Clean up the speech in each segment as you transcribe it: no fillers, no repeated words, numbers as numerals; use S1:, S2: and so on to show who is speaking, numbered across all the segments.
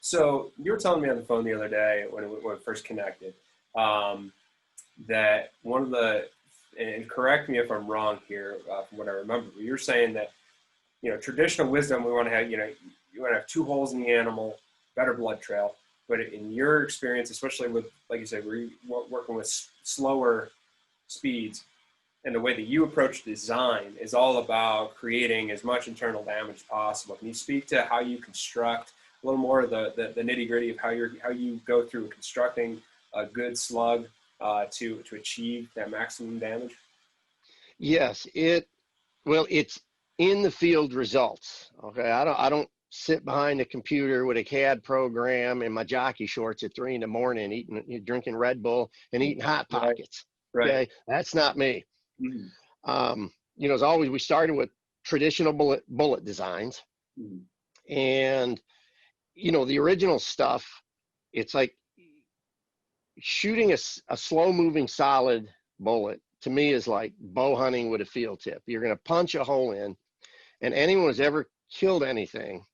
S1: So you were telling me on the phone the other day when we first connected, um, that one of the, and correct me if I'm wrong here, from what I remember, but you're saying that, traditional wisdom, we want to have, you want to have two holes in the animal, better blood trail. But in your experience, especially with, like you said, working with slower speeds, and the way that you approach design is all about creating as much internal damage as possible. Can you speak to how you construct a little more of the nitty gritty of how you go through constructing a good slug to achieve that maximum damage?
S2: Yes, it's in the field results. Okay, I don't sit behind a computer with a CAD program in my jockey shorts at 3 a.m. drinking Red Bull and eating Hot
S1: Right,
S2: Pockets.
S1: right.
S2: Okay, that's not me.
S1: Mhm.
S2: As always, we started with traditional bullet designs,
S1: Mhm.
S2: and the original stuff. It's like shooting a slow moving solid bullet to me is like bow hunting with a field tip. You're going to punch a hole in, and anyone who's ever killed anything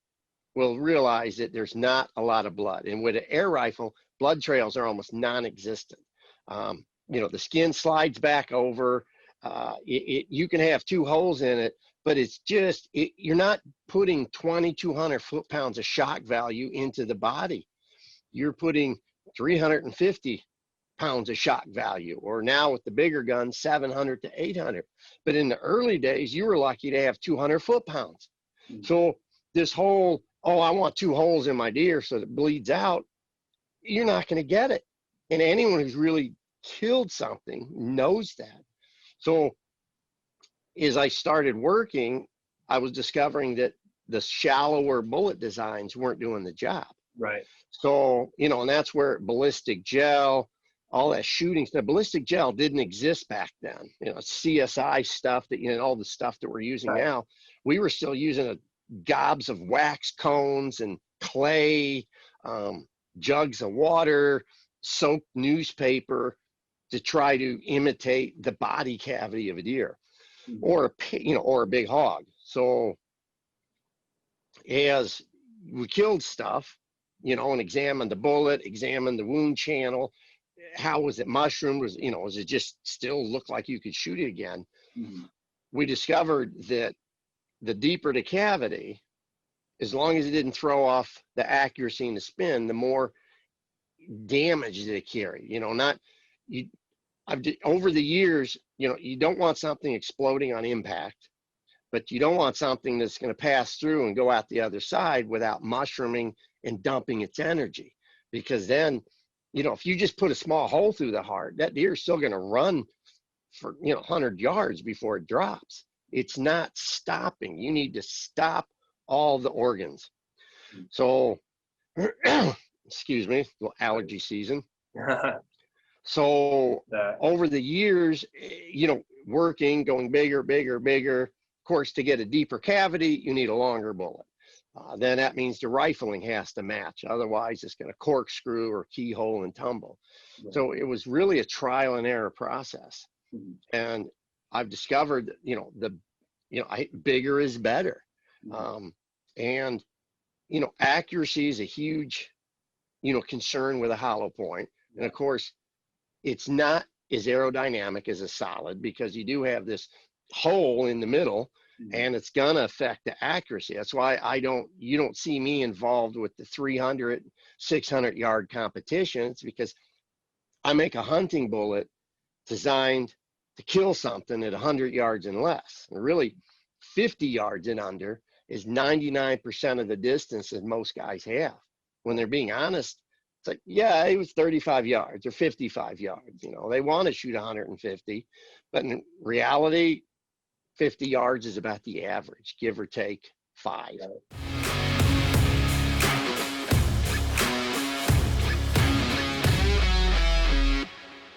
S2: will realize that there's not a lot of blood. And with an air rifle, blood trails are almost non-existent. The skin slides back over. You can have two holes in it, but you're not putting 2,200 foot-pounds of shock value into the body. You're putting 350 pounds of shock value, or now with the bigger guns, 700 to 800. But in the early days, you were lucky to have 200 foot-pounds. So this whole, oh, I want two holes in my deer so that it bleeds out, you're not going to get it. And anyone who's really killed something knows that. So as I started working, I was discovering that the shallower bullet designs weren't doing the job.
S1: Right.
S2: So, and that's where ballistic gel, all that shooting, the ballistic gel didn't exist back then. CSI stuff all the stuff that we're using
S1: Right.
S2: now, we were still using gobs of wax cones and clay, jugs of water, soaked newspaper to try to imitate the body cavity of a deer or a big hog. So as we killed stuff, and examined the bullet, examined the wound channel, how was it mushroomed? Was it just still look like you could shoot it again?
S1: Mhm.
S2: We discovered that the deeper the cavity, as long as it didn't throw off the accuracy and the spin, the more damage did it carry. Over the years, you don't want something exploding on impact, but you don't want something that's going to pass through and go out the other side without mushrooming and dumping its energy. Because then, if you just put a small hole through the heart, that deer is still going to run for 100 yards before it drops. It's not stopping. You need to stop all the organs. So excuse me, little allergy season. So over the years, working, going bigger, of course, to get a deeper cavity, you need a longer bullet. Then that means the rifling has to match. Otherwise, it's going to corkscrew or keyhole and tumble.
S1: Right.
S2: So it was really a trial and error process. And I've discovered, bigger is better. And accuracy is a huge, concern with a hollow point. And of course, it's not as aerodynamic as a solid because you do have this hole in the middle and it's going to affect the accuracy. That's why you don't see me involved with the 300, 600 yard competition. It's because I make a hunting bullet designed to kill something at 100 yards and less. And really, 50 yards and under is 99% of the distance that most guys have. When they're being honest, it's like, yeah, it was 35 yards or 55 yards. They want to shoot 150, but in reality, 50 yards is about the average, give or take 5.